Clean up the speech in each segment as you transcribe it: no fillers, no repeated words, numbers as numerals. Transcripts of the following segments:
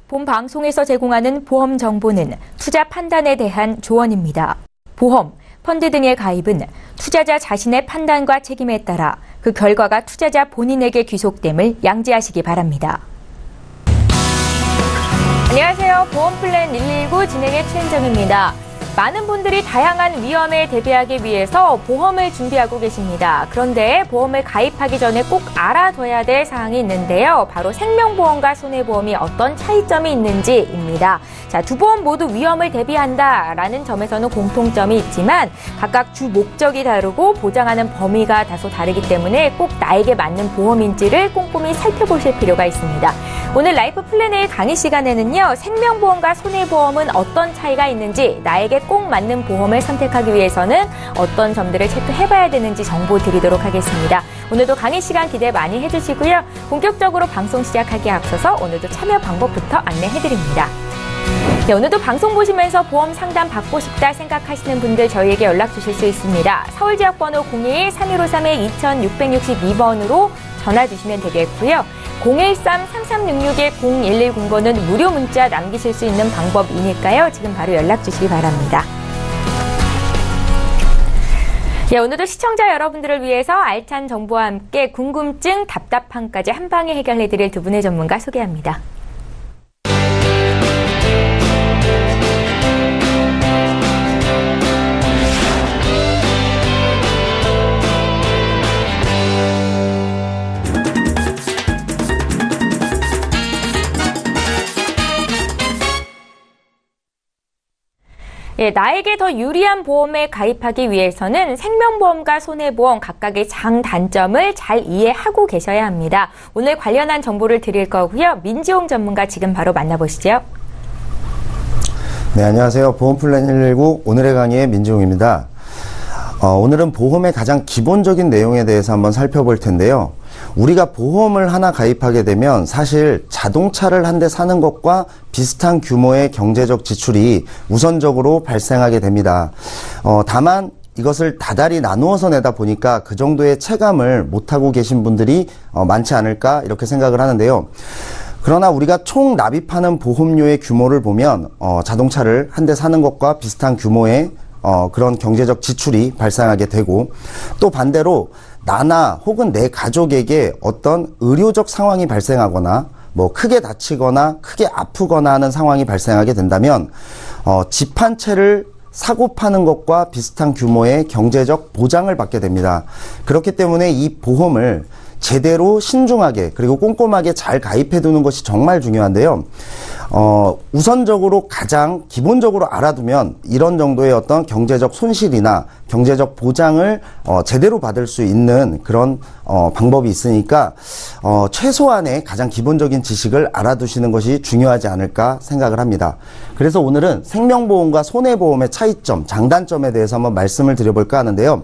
본 방송에서 제공하는 보험 정보는 투자 판단에 대한 조언입니다. 보험, 펀드 등의 가입은 투자자 자신의 판단과 책임에 따라 그 결과가 투자자 본인에게 귀속됨을 양지하시기 바랍니다. 안녕하세요. 보험플랜 119 진행의 최은정입니다. 많은 분들이 다양한 위험에 대비하기 위해서 보험을 준비하고 계십니다. 그런데 보험을 가입하기 전에 꼭 알아둬야 될 사항이 있는데요. 바로 생명보험과 손해보험이 어떤 차이점이 있는지입니다. 자, 두 보험 모두 위험을 대비한다라는 점에서는 공통점이 있지만 각각 주 목적이 다르고 보장하는 범위가 다소 다르기 때문에 꼭 나에게 맞는 보험인지를 꼼꼼히 살펴보실 필요가 있습니다. 오늘 라이프 플랜의 강의 시간에는요. 생명보험과 손해보험은 어떤 차이가 있는지, 나에게 꼭 맞는 보험을 선택하기 위해서는 어떤 점들을 체크해봐야 되는지 정보 드리도록 하겠습니다. 오늘도 강의 시간 기대 많이 해주시고요. 본격적으로 방송 시작하기에 앞서서 오늘도 참여 방법부터 안내해드립니다. 네, 오늘도 방송 보시면서 보험 상담 받고 싶다 생각하시는 분들 저희에게 연락 주실 수 있습니다. 서울지역번호 02-3153-2662번으로 전화 주시면 되겠고요. 013-3366-0110번은 무료 문자 남기실 수 있는 방법이니까요. 지금 바로 연락 주시기 바랍니다. 네, 오늘도 시청자 여러분들을 위해서 알찬 정보와 함께 궁금증, 답답함까지 한 방에 해결해드릴 두 분의 전문가 소개합니다. 예, 나에게 더 유리한 보험에 가입하기 위해서는 생명보험과 손해보험 각각의 장단점을 잘 이해하고 계셔야 합니다. 오늘 관련한 정보를 드릴 거고요. 민지용 전문가 지금 바로 만나보시죠. 네, 안녕하세요. 보험플랜 119 오늘의 강의의 민지용입니다. 오늘은 보험의 가장 기본적인 내용에 대해서 한번 살펴볼 텐데요. 우리가 보험을 하나 가입하게 되면 사실 자동차를 한 대 사는 것과 비슷한 규모의 경제적 지출이 우선적으로 발생하게 됩니다. 다만 이것을 다달이 나누어서 내다 보니까 그 정도의 체감을 못하고 계신 분들이 많지 않을까 이렇게 생각을 하는데요. 그러나 우리가 총 납입하는 보험료의 규모를 보면 자동차를 한 대 사는 것과 비슷한 규모의 그런 경제적 지출이 발생하게 되고, 또 반대로 나나 혹은 내 가족에게 어떤 의료적 상황이 발생하거나 뭐 크게 다치거나 크게 아프거나 하는 상황이 발생하게 된다면 집 한 채를 사고 파는 것과 비슷한 규모의 경제적 보장을 받게 됩니다. 그렇기 때문에 이 보험을 제대로 신중하게 그리고 꼼꼼하게 잘 가입해 두는 것이 정말 중요한데요. 우선적으로 가장 기본적으로 알아두면 이런 정도의 어떤 경제적 손실이나 경제적 보장을 제대로 받을 수 있는 그런 방법이 있으니까 최소한의 가장 기본적인 지식을 알아두시는 것이 중요하지 않을까 생각을 합니다. 그래서 오늘은 생명보험과 손해보험의 차이점, 장단점에 대해서 한번 말씀을 드려볼까 하는데요.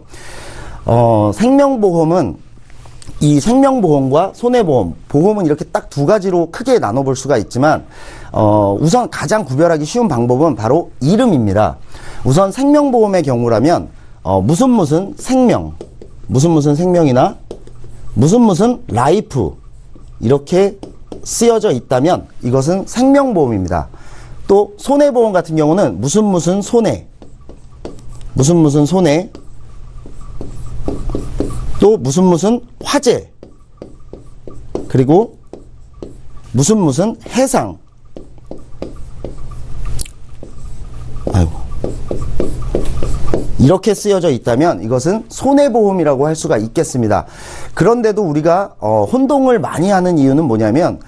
생명보험은 이 생명보험과 손해보험, 보험은 이렇게 딱 두 가지로 크게 나눠볼 수가 있지만 우선 가장 구별하기 쉬운 방법은 바로 이름입니다. 우선 생명보험의 경우라면 무슨 생명, 무슨 생명이나 무슨 라이프 이렇게 쓰여져 있다면 이것은 생명보험입니다. 또 손해보험 같은 경우는 무슨 손해, 무슨 손해, 또 무슨 화재, 그리고 무슨 해상. 이렇게 쓰여져 있다면 이것은 손해보험이라고 할 수가 있겠습니다. 그런데도 우리가 혼동을 많이 하는 이유는 뭐냐면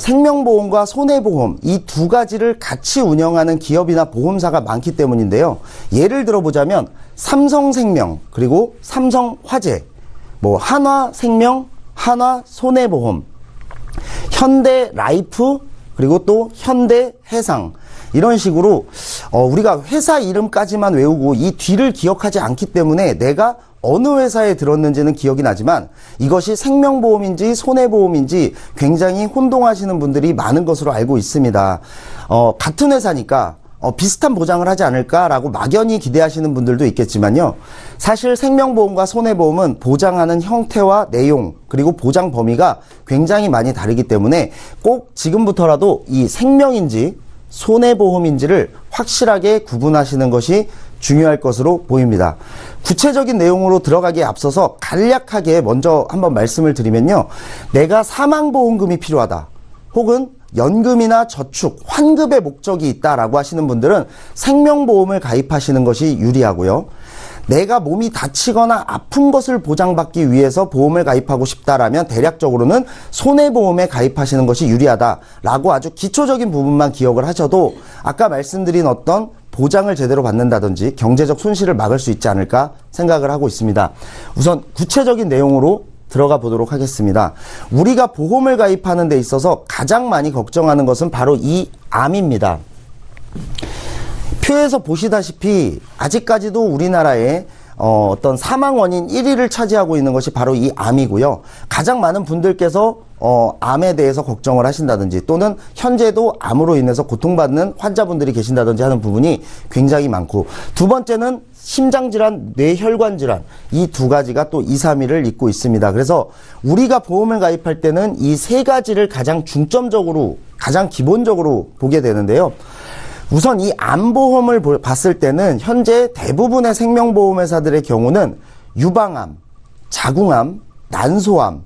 생명보험과 손해보험 이 두 가지를 같이 운영하는 기업이나 보험사가 많기 때문인데요. 예를 들어보자면 삼성생명, 그리고 삼성화재, 뭐 한화생명, 한화손해보험, 현대라이프, 그리고 또 현대해상, 이런 식으로 우리가 회사 이름까지만 외우고 이 뒤를 기억하지 않기 때문에 내가 어느 회사에 들었는지는 기억이 나지만 이것이 생명보험인지 손해보험인지 굉장히 혼동하시는 분들이 많은 것으로 알고 있습니다. 같은 회사니까 비슷한 보장을 하지 않을까라고 막연히 기대하시는 분들도 있겠지만요. 사실 생명보험과 손해보험은 보장하는 형태와 내용 그리고 보장 범위가 굉장히 많이 다르기 때문에 꼭 지금부터라도 이 생명인지 손해보험인지를 확실하게 구분하시는 것이 중요할 것으로 보입니다. 구체적인 내용으로 들어가기에 앞서서 간략하게 먼저 한번 말씀을 드리면요. 내가 사망보험금이 필요하다. 혹은 연금이나 저축, 환급의 목적이 있다라고 하시는 분들은 생명보험을 가입하시는 것이 유리하고요. 내가 몸이 다치거나 아픈 것을 보장받기 위해서 보험을 가입하고 싶다라면 대략적으로는 손해보험에 가입하시는 것이 유리하다라고 아주 기초적인 부분만 기억을 하셔도 아까 말씀드린 어떤 보장을 제대로 받는다든지 경제적 손실을 막을 수 있지 않을까 생각을 하고 있습니다. 우선 구체적인 내용으로 들어가 보도록 하겠습니다. 우리가 보험을 가입하는 데 있어서 가장 많이 걱정하는 것은 바로 이 암입니다. 표에서 보시다시피 아직까지도 우리나라에 어떤 사망 원인 1위를 차지하고 있는 것이 바로 이 암이고요. 가장 많은 분들께서 암에 대해서 걱정을 하신다든지 또는 현재도 암으로 인해서 고통받는 환자분들이 계신다든지 하는 부분이 굉장히 많고, 두 번째는 심장질환, 뇌혈관질환, 이 두 가지가 또 2, 3위를 잇고 있습니다. 그래서 우리가 보험을 가입할 때는 이 세 가지를 가장 중점적으로, 가장 기본적으로 보게 되는데요. 우선 이 암보험을 봤을 때는 현재 대부분의 생명보험회사들의 경우는 유방암, 자궁암, 난소암,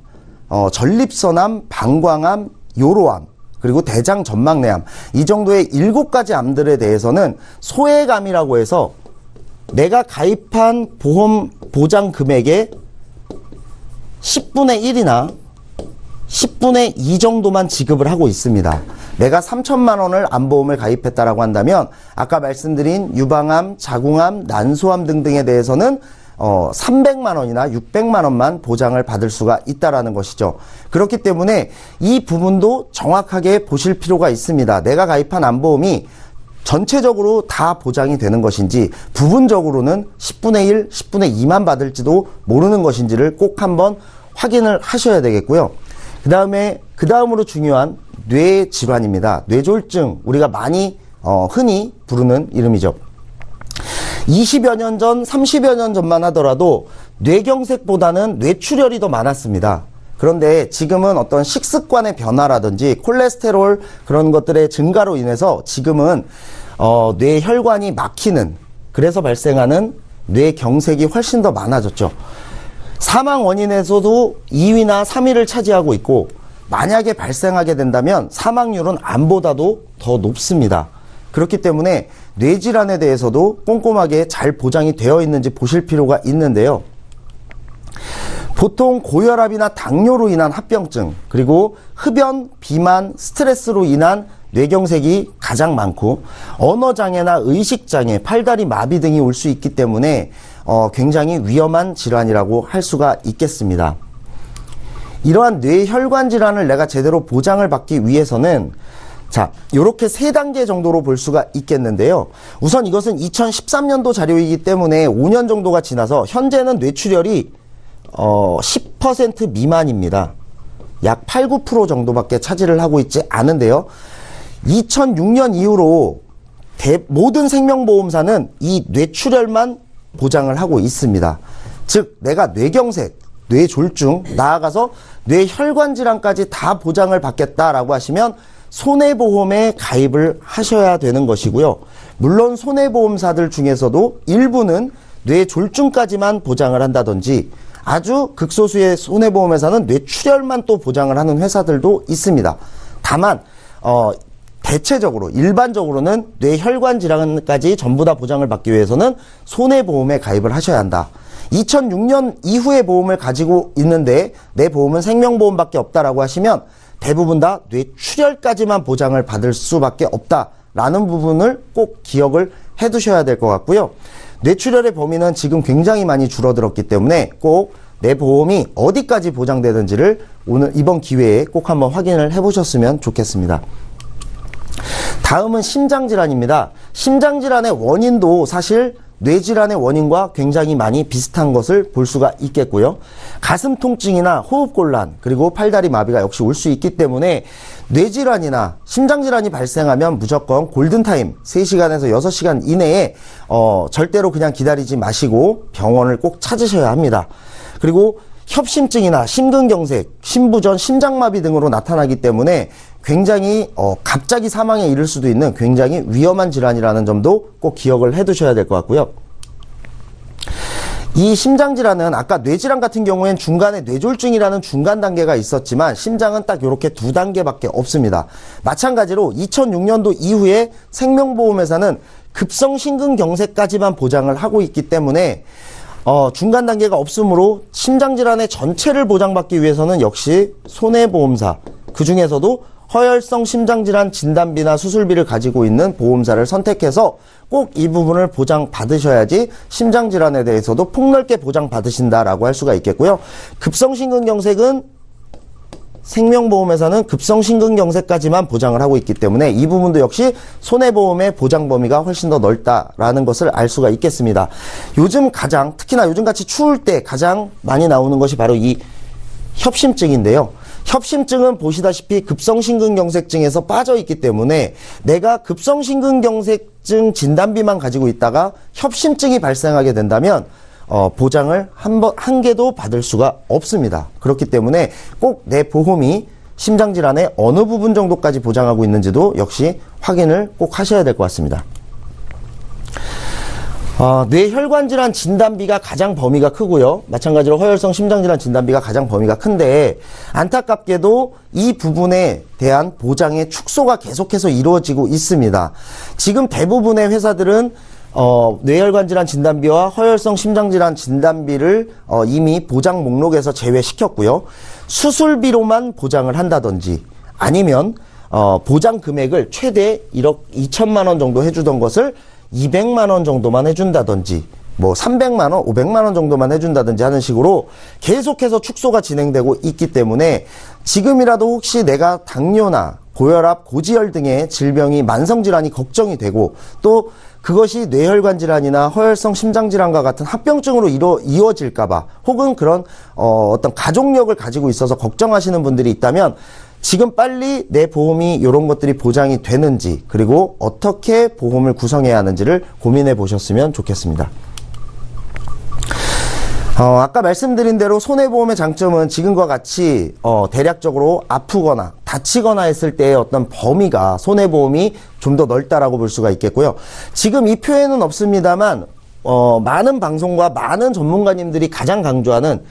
전립선암, 방광암, 요로암, 그리고 대장전막내암, 이 정도의 7가지 암들에 대해서는 소액암이라고 해서 내가 가입한 보험 보장 금액의 10분의 1이나 10분의 2 정도만 지급을 하고 있습니다. 내가 3천만 원을 암보험을 가입했다라고 한다면 아까 말씀드린 유방암, 자궁암, 난소암 등등에 대해서는 300만 원이나 600만 원만 보장을 받을 수가 있다라는 것이죠. 그렇기 때문에 이 부분도 정확하게 보실 필요가 있습니다. 내가 가입한 암보험이 전체적으로 다 보장이 되는 것인지 부분적으로는 10분의 1, 10분의 2만 받을지도 모르는 것인지를 꼭 한번 확인을 하셔야 되겠고요. 그 다음으로 중요한 뇌 질환입니다. 뇌졸중, 우리가 많이 흔히 부르는 이름이죠. 20여 년 전, 30여 년 전만 하더라도 뇌경색보다는 뇌출혈이 더 많았습니다. 그런데 지금은 어떤 식습관의 변화라든지 콜레스테롤 그런 것들의 증가로 인해서 지금은 뇌혈관이 막히는, 그래서 발생하는 뇌경색이 훨씬 더 많아졌죠. 사망 원인에서도 2위나 3위를 차지하고 있고, 만약에 발생하게 된다면 사망률은 암보다도 더 높습니다. 그렇기 때문에 뇌질환에 대해서도 꼼꼼하게 잘 보장이 되어 있는지 보실 필요가 있는데요. 보통 고혈압이나 당뇨로 인한 합병증, 그리고 흡연, 비만, 스트레스로 인한 뇌경색이 가장 많고, 언어장애나 의식장애, 팔다리 마비 등이 올 수 있기 때문에 굉장히 위험한 질환이라고 할 수가 있겠습니다. 이러한 뇌혈관 질환을 내가 제대로 보장을 받기 위해서는 이렇게 3단계 정도로 볼 수가 있겠는데요. 우선 이것은 2013년도 자료이기 때문에 5년 정도가 지나서 현재는 뇌출혈이 10% 미만입니다. 약 8, 9% 정도밖에 차지를 하고 있지 않은데요. 2006년 이후로 모든 생명보험사는 이 뇌출혈만 보장을 하고 있습니다. 즉 내가 뇌경색, 뇌졸중, 나아가서 뇌혈관 질환까지 다 보장을 받겠다라고 하시면 손해보험에 가입을 하셔야 되는 것이고요. 물론 손해보험사들 중에서도 일부는 뇌졸중까지만 보장을 한다든지, 아주 극소수의 손해보험회사는 뇌출혈만 또 보장을 하는 회사들도 있습니다. 다만 대체적으로 일반적으로는 뇌혈관 질환까지 전부 다 보장을 받기 위해서는 손해보험에 가입을 하셔야 한다. 2006년 이후의 보험을 가지고 있는데 내 보험은 생명보험밖에 없다라고 하시면 대부분 다 뇌출혈까지만 보장을 받을 수밖에 없다라는 부분을 꼭 기억을 해 두셔야 될 것 같고요. 뇌출혈의 범위는 지금 굉장히 많이 줄어들었기 때문에 꼭 내 보험이 어디까지 보장되는지를 이번 기회에 꼭 한번 확인을 해보셨으면 좋겠습니다. 다음은 심장질환입니다. 심장질환의 원인도 사실 뇌질환의 원인과 굉장히 많이 비슷한 것을 볼 수가 있겠고요. 가슴 통증이나 호흡곤란 그리고 팔다리 마비가 역시 올 수 있기 때문에 뇌질환이나 심장질환이 발생하면 무조건 골든타임 3시간에서 6시간 이내에 절대로 그냥 기다리지 마시고 병원을 꼭 찾으셔야 합니다. 그리고 협심증이나 심근경색, 심부전, 심장마비 등으로 나타나기 때문에 굉장히 갑자기 사망에 이를 수도 있는 굉장히 위험한 질환이라는 점도 꼭 기억을 해 두셔야 될 것 같고요. 이 심장질환은 아까 뇌질환 같은 경우엔 중간에 뇌졸중이라는 중간 단계가 있었지만 심장은 딱 이렇게 2단계밖에 없습니다. 마찬가지로 2006년도 이후에 생명보험회사는 급성심근경색까지만 보장을 하고 있기 때문에 중간 단계가 없으므로 심장질환의 전체를 보장받기 위해서는 역시 손해보험사, 그 중에서도 허혈성 심장질환 진단비나 수술비를 가지고 있는 보험사를 선택해서 꼭 이 부분을 보장받으셔야지 심장질환에 대해서도 폭넓게 보장받으신다라고 할 수가 있겠고요. 급성심근경색은 생명보험회사는 급성심근경색까지만 보장을 하고 있기 때문에 이 부분도 역시 손해보험의 보장 범위가 훨씬 더 넓다라는 것을 알 수가 있겠습니다. 요즘 특히나 요즘같이 추울 때 가장 많이 나오는 것이 바로 이 협심증인데요. 협심증은 보시다시피 급성심근경색증에서 빠져 있기 때문에 내가 급성심근경색증 진단비만 가지고 있다가 협심증이 발생하게 된다면 보장을 한 개도 받을 수가 없습니다. 그렇기 때문에 꼭 내 보험이 심장질환의 어느 부분 정도까지 보장하고 있는지도 역시 확인을 꼭 하셔야 될 것 같습니다. 뇌혈관질환 진단비가 가장 범위가 크고요. 마찬가지로 허혈성 심장질환 진단비가 가장 범위가 큰데 안타깝게도 이 부분에 대한 보장의 축소가 계속해서 이루어지고 있습니다. 지금 대부분의 회사들은 뇌혈관질환 진단비와 허혈성 심장질환 진단비를 이미 보장 목록에서 제외시켰고요. 수술비로만 보장을 한다든지 아니면 보장 금액을 최대 1억 2천만 원 정도 해주던 것을 200만 원 정도만 해준다든지 300만 원, 500만 원 정도만 해준다든지 하는 식으로 계속해서 축소가 진행되고 있기 때문에 지금이라도 혹시 내가 당뇨나 고혈압, 고지혈 등의 질병이 만성질환이 걱정이 되고 또 그것이 뇌혈관 질환이나 허혈성 심장질환과 같은 합병증으로 이어질까봐 혹은 그런 어떤 가족력을 가지고 있어서 걱정하시는 분들이 있다면 지금 빨리 내 보험이 이런 것들이 보장이 되는지 그리고 어떻게 보험을 구성해야 하는지를 고민해 보셨으면 좋겠습니다. 아까 말씀드린 대로 손해보험의 장점은 지금과 같이 대략적으로 아프거나 다치거나 했을 때의 어떤 범위가 손해보험이 좀 더 넓다라고 볼 수가 있겠고요. 지금 이 표에는 없습니다만 많은 방송과 많은 전문가님들이 가장 강조하는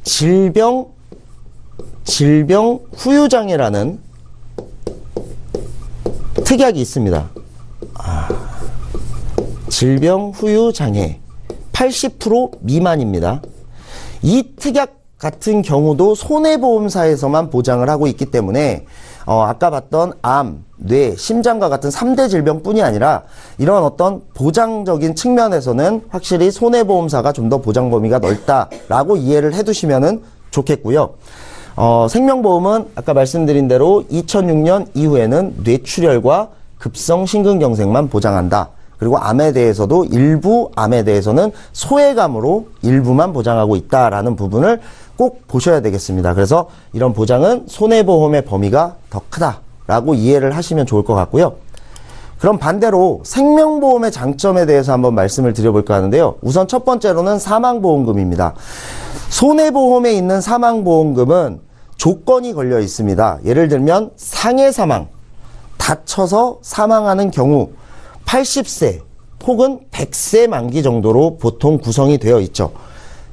질병 후유장애라는 특약이 있습니다. 질병 후유장애 80% 미만입니다. 이 특약 같은 경우도 손해보험사에서만 보장을 하고 있기 때문에 아까 봤던 암, 뇌, 심장과 같은 3대 질병뿐이 아니라 이런 어떤 보장적인 측면에서는 확실히 손해보험사가 좀 더 보장 범위가 넓다라고 이해를 해두시면 좋겠고요. 생명보험은 아까 말씀드린 대로 2006년 이후에는 뇌출혈과 급성심근경색만 보장한다. 그리고 암에 대해서도 일부 암에 대해서는 소외감으로 일부만 보장하고 있다라는 부분을 꼭 보셔야 되겠습니다. 그래서 이런 보장은 손해보험의 범위가 더 크다라고 이해를 하시면 좋을 것 같고요. 그럼 반대로 생명보험의 장점에 대해서 한번 말씀을 드려볼까 하는데요. 우선 첫 번째로는 사망보험금입니다. 손해보험에 있는 사망보험금은 조건이 걸려 있습니다. 예를 들면 상해사망, 다쳐서 사망하는 경우 80세 혹은 100세 만기 정도로 보통 구성이 되어 있죠.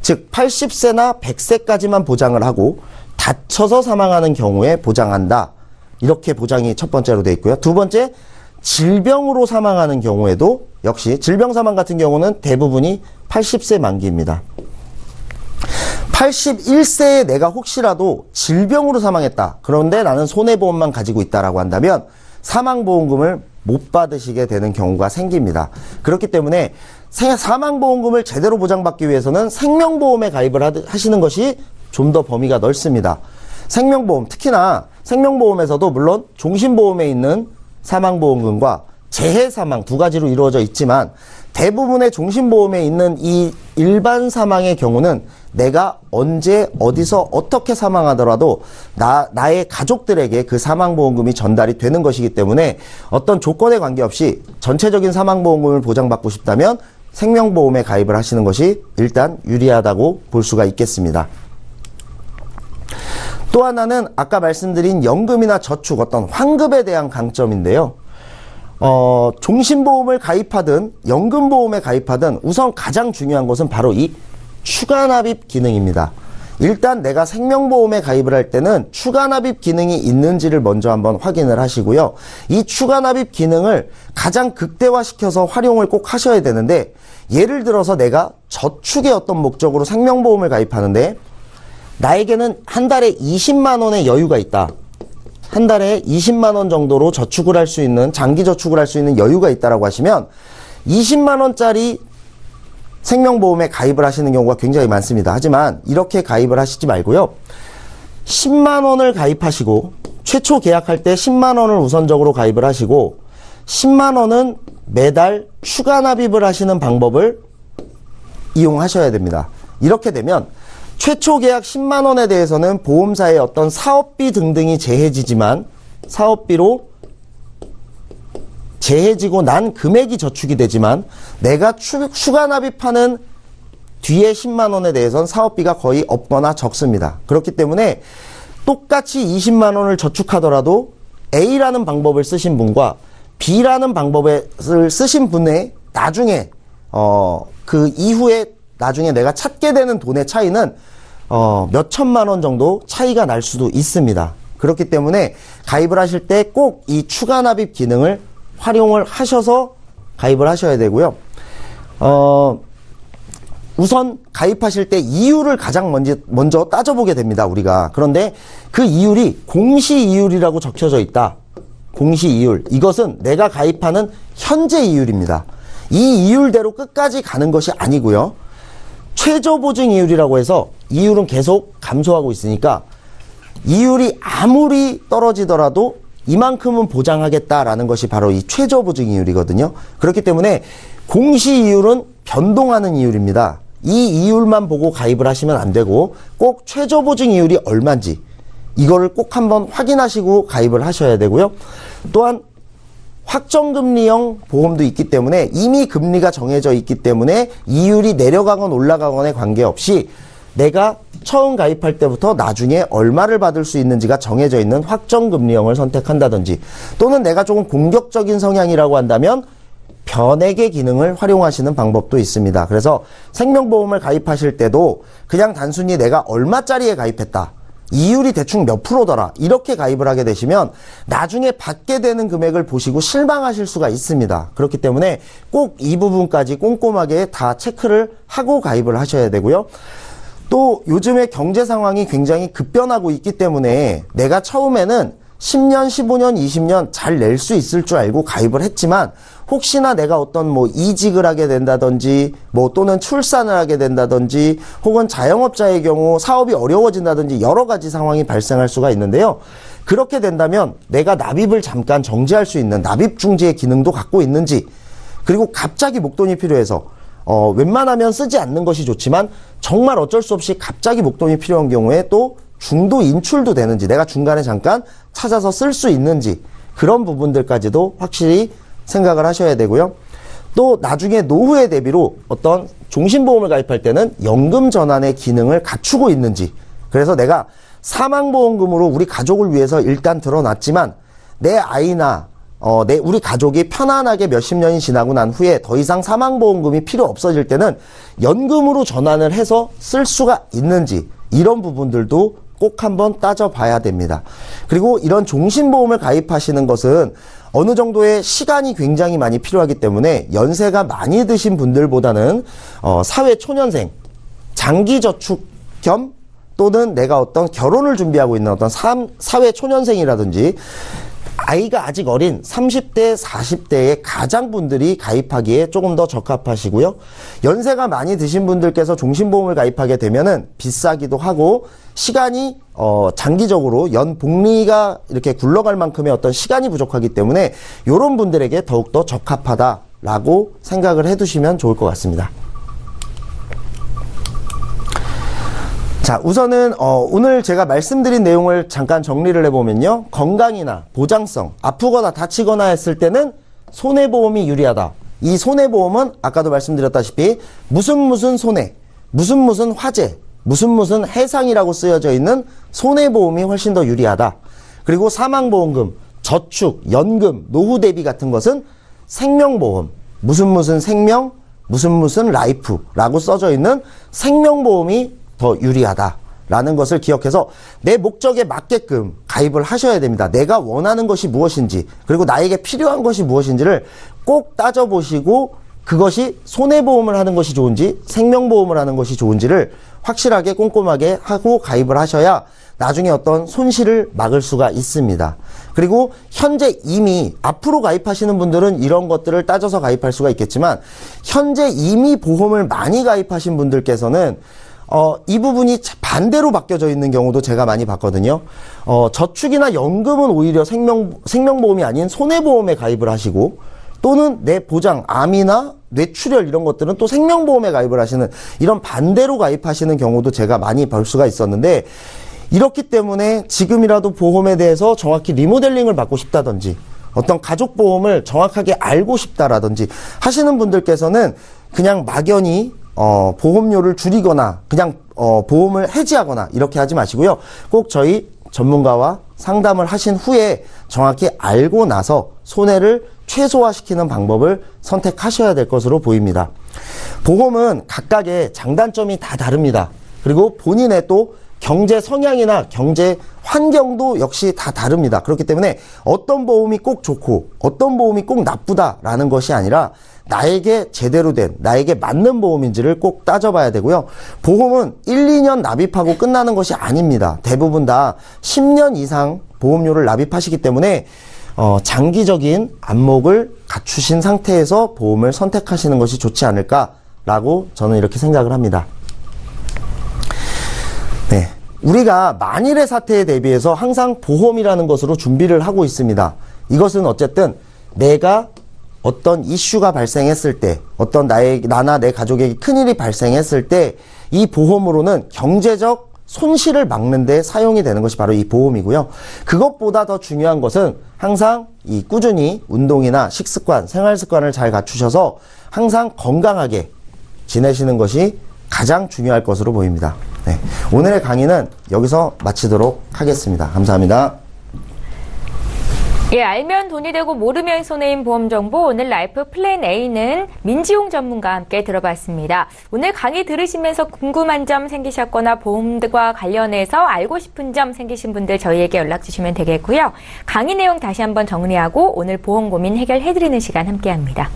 즉 80세나 100세까지만 보장을 하고 다쳐서 사망하는 경우에 보장한다. 이렇게 보장이 첫 번째로 되어 있고요. 두 번째, 질병으로 사망하는 경우에도 역시 질병 사망 같은 경우는 대부분이 80세 만기입니다. 81세에 내가 혹시라도 질병으로 사망했다. 그런데 나는 손해보험만 가지고 있다라고 한다면 사망보험금을 못 받으시게 되는 경우가 생깁니다. 그렇기 때문에 사망보험금을 제대로 보장받기 위해서는 생명보험에 가입을 하시는 것이 좀 더 범위가 넓습니다. 생명보험, 특히나 생명보험에서도 물론 종신보험에 있는 사망보험금과 재해 사망 두 가지로 이루어져 있지만 대부분의 종신보험에 있는 이 일반 사망의 경우는 내가 언제 어디서 어떻게 사망하더라도 나의 가족들에게 그 사망보험금이 전달이 되는 것이기 때문에 어떤 조건에 관계없이 전체적인 사망보험금을 보장받고 싶다면 생명보험에 가입을 하시는 것이 일단 유리하다고 볼 수가 있겠습니다. 또 하나는 아까 말씀드린 연금이나 저축, 어떤 환급에 대한 강점인데요. 종신보험을 가입하든 연금보험에 가입하든 우선 가장 중요한 것은 바로 이 추가납입 기능입니다. 일단 내가 생명보험에 가입을 할 때는 추가납입 기능이 있는지를 먼저 한번 확인을 하시고요. 이 추가납입 기능을 가장 극대화시켜서 활용을 꼭 하셔야 되는데, 예를 들어서 내가 저축의 어떤 목적으로 생명보험을 가입하는데 나에게는 한 달에 20만 원의 여유가 있다. 한 달에 20만 원 정도로 저축을 할 수 있는, 장기 저축을 할 수 있는 여유가 있다라고 하시면 20만 원짜리 생명보험에 가입을 하시는 경우가 굉장히 많습니다. 하지만 이렇게 가입을 하시지 말고요. 10만 원을 가입하시고, 최초 계약할 때 10만 원을 우선적으로 가입을 하시고 10만 원은 매달 추가 납입을 하시는 방법을 이용하셔야 됩니다. 이렇게 되면 최초 계약 10만 원에 대해서는 보험사의 어떤 사업비 등등이 제해지지만, 사업비로 제해지고 난 금액이 저축이 되지만 내가 추가 납입하는 뒤에 10만 원에 대해서는 사업비가 거의 없거나 적습니다. 그렇기 때문에 똑같이 20만 원을 저축하더라도 A라는 방법을 쓰신 분과 B라는 방법을 쓰신 분의 나중에 그 이후에 나중에 내가 찾게 되는 돈의 차이는 몇 천만 원 정도 차이가 날 수도 있습니다. 그렇기 때문에 가입을 하실 때 꼭 이 추가 납입 기능을 활용을 하셔서 가입을 하셔야 되고요. 우선 가입하실 때 이율을 가장 먼저 따져보게 됩니다, 우리가. 그런데 그 이율이 공시이율이라고 적혀져 있다. 공시이율. 이것은 내가 가입하는 현재 이율입니다. 이 이율대로 끝까지 가는 것이 아니고요. 최저보증이율이라고 해서 이율은 계속 감소하고 있으니까 이율이 아무리 떨어지더라도 이만큼은 보장하겠다라는 것이 바로 이 최저보증이율이거든요. 그렇기 때문에 공시이율은 변동하는 이율입니다. 이 이율만 보고 가입을 하시면 안 되고 꼭 최저보증이율이 얼마인지 이거를 꼭 한번 확인하시고 가입을 하셔야 되고요. 또한 확정금리형 보험도 있기 때문에 이미 금리가 정해져 있기 때문에 이율이 내려가건 올라가건에 관계없이 내가 처음 가입할 때부터 나중에 얼마를 받을 수 있는지가 정해져 있는 확정금리형을 선택한다든지, 또는 내가 조금 공격적인 성향이라고 한다면 변액의 기능을 활용하시는 방법도 있습니다. 그래서 생명보험을 가입하실 때도 그냥 단순히 내가 얼마짜리에 가입했다, 이율이 대충 몇 프로더라, 이렇게 가입을 하게 되시면 나중에 받게 되는 금액을 보시고 실망하실 수가 있습니다. 그렇기 때문에 꼭 이 부분까지 꼼꼼하게 다 체크를 하고 가입을 하셔야 되고요. 또 요즘에 경제 상황이 굉장히 급변하고 있기 때문에 내가 처음에는 10년, 15년, 20년 잘 낼 수 있을 줄 알고 가입을 했지만, 혹시나 내가 어떤 이직을 하게 된다든지 또는 출산을 하게 된다든지 혹은 자영업자의 경우 사업이 어려워진다든지 여러 가지 상황이 발생할 수가 있는데요. 그렇게 된다면 내가 납입을 잠깐 정지할 수 있는 납입 중지의 기능도 갖고 있는지, 그리고 갑자기 목돈이 필요해서 웬만하면 쓰지 않는 것이 좋지만 정말 어쩔 수 없이 갑자기 목돈이 필요한 경우에 또 중도 인출도 되는지, 내가 중간에 잠깐 찾아서 쓸 수 있는지, 그런 부분들까지도 확실히 생각을 하셔야 되고요. 또 나중에 노후에 대비로 어떤 종신보험을 가입할 때는 연금 전환의 기능을 갖추고 있는지, 그래서 내가 사망보험금으로 우리 가족을 위해서 일단 들어놨지만 내 아이나 우리 가족이 편안하게 몇십 년이 지나고 난 후에 더 이상 사망보험금이 필요 없어질 때는 연금으로 전환을 해서 쓸 수가 있는지, 이런 부분들도 꼭 한번 따져봐야 됩니다. 그리고 이런 종신보험을 가입하시는 것은 어느 정도의 시간이 굉장히 많이 필요하기 때문에 연세가 많이 드신 분들보다는 사회초년생, 장기저축 겸 또는 내가 어떤 결혼을 준비하고 있는 어떤 사회초년생이라든지 나이가 아직 어린 30대, 40대의 가장분들이 가입하기에 조금 더 적합하시고요. 연세가 많이 드신 분들께서 종신보험을 가입하게 되면은 비싸기도 하고 시간이 장기적으로 연복리가 이렇게 굴러갈 만큼의 어떤 시간이 부족하기 때문에 이런 분들에게 더욱더 적합하다라고 생각을 해두시면 좋을 것 같습니다. 자, 우선은 오늘 제가 말씀드린 내용을 잠깐 정리를 해보면요. 건강이나 보장성, 아프거나 다치거나 했을 때는 손해보험이 유리하다. 이 손해보험은 아까도 말씀드렸다시피 무슨 손해, 무슨 화재, 무슨 해상이라고 쓰여져 있는 손해보험이 훨씬 더 유리하다. 그리고 사망보험금, 저축, 연금, 노후 대비 같은 것은 생명보험, 무슨 생명, 무슨 라이프라고 써져 있는 생명보험이 더 유리하다라는 것을 기억해서 내 목적에 맞게끔 가입을 하셔야 됩니다. 내가 원하는 것이 무엇인지 그리고 나에게 필요한 것이 무엇인지를 꼭 따져보시고 그것이 손해보험을 하는 것이 좋은지 생명보험을 하는 것이 좋은지를 확실하게 꼼꼼하게 하고 가입을 하셔야 나중에 어떤 손실을 막을 수가 있습니다. 그리고 현재 이미 앞으로 가입하시는 분들은 이런 것들을 따져서 가입할 수가 있겠지만 현재 이미 보험을 많이 가입하신 분들께서는 이 부분이 반대로 바뀌어져 있는 경우도 제가 많이 봤거든요. 저축이나 연금은 오히려 생명보험이 아닌 손해보험에 가입을 하시고 또는 내 보장, 암이나 뇌출혈 이런 것들은 또 생명보험에 가입을 하시는 이런 반대로 가입하시는 경우도 제가 많이 볼 수가 있었는데 이렇기 때문에 지금이라도 보험에 대해서 정확히 리모델링을 받고 싶다든지 어떤 가족보험을 정확하게 알고 싶다라든지 하시는 분들께서는 그냥 막연히 보험료를 줄이거나 그냥 보험을 해지하거나 이렇게 하지 마시고요. 꼭 저희 전문가와 상담을 하신 후에 정확히 알고 나서 손해를 최소화시키는 방법을 선택하셔야 될 것으로 보입니다. 보험은 각각의 장단점이 다 다릅니다. 그리고 본인의 또 경제 성향이나 경제 환경도 역시 다 다릅니다. 그렇기 때문에 어떤 보험이 꼭 좋고 어떤 보험이 꼭 나쁘다라는 것이 아니라 나에게 제대로 된, 나에게 맞는 보험인지를 꼭 따져봐야 되고요. 보험은 1, 2년 납입하고 끝나는 것이 아닙니다. 대부분 다 10년 이상 보험료를 납입하시기 때문에 장기적인 안목을 갖추신 상태에서 보험을 선택하시는 것이 좋지 않을까라고 저는 이렇게 생각을 합니다. 네, 우리가 만일의 사태에 대비해서 항상 보험이라는 것으로 준비를 하고 있습니다. 이것은 어쨌든 내가 어떤 이슈가 발생했을 때, 어떤 나나 내 가족에게 큰일이 발생했을 때 이 보험으로는 경제적 손실을 막는 데 사용이 되는 것이 바로 이 보험이고요. 그것보다 더 중요한 것은 항상 이 꾸준히 운동이나 식습관, 생활습관을 잘 갖추셔서 항상 건강하게 지내시는 것이 가장 중요할 것으로 보입니다. 네, 오늘의 강의는 여기서 마치도록 하겠습니다. 감사합니다. 예, 알면 돈이 되고 모르면 손해인 보험 정보 오늘 라이프 플랜 A는 민지용 전문가와 함께 들어봤습니다. 오늘 강의 들으시면서 궁금한 점 생기셨거나 보험과 관련해서 알고 싶은 점 생기신 분들 저희에게 연락 주시면 되겠고요. 강의 내용 다시 한번 정리하고 오늘 보험 고민 해결해드리는 시간 함께합니다.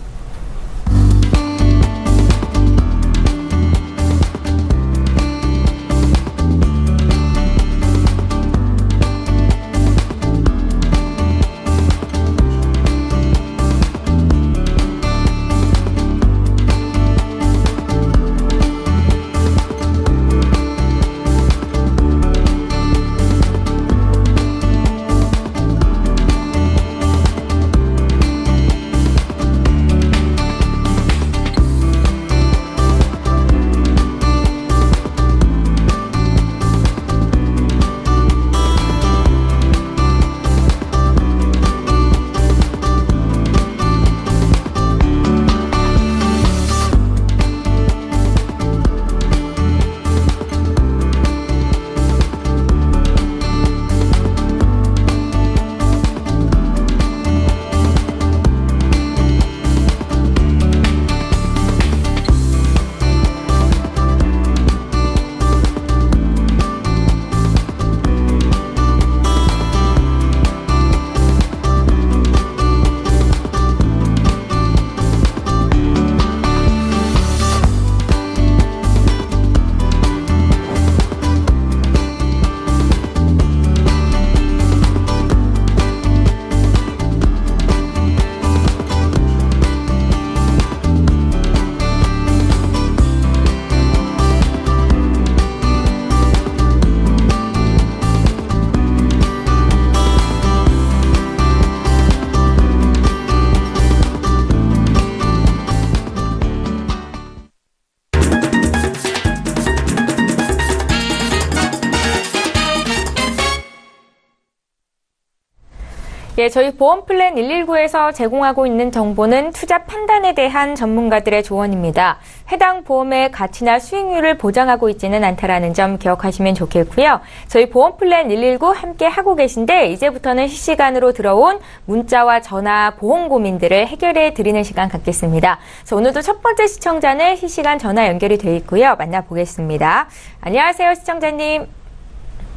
예, 저희 보험플랜 119에서 제공하고 있는 정보는 투자 판단에 대한 전문가들의 조언입니다. 해당 보험의 가치나 수익률을 보장하고 있지는 않다라는 점 기억하시면 좋겠고요. 저희 보험플랜 119 함께 하고 계신데 이제부터는 실시간으로 들어온 문자와 전화 보험 고민들을 해결해 드리는 시간 갖겠습니다. 자, 오늘도 첫 번째 시청자는 실시간 전화 연결이 되어 있고요. 만나보겠습니다. 안녕하세요, 시청자님.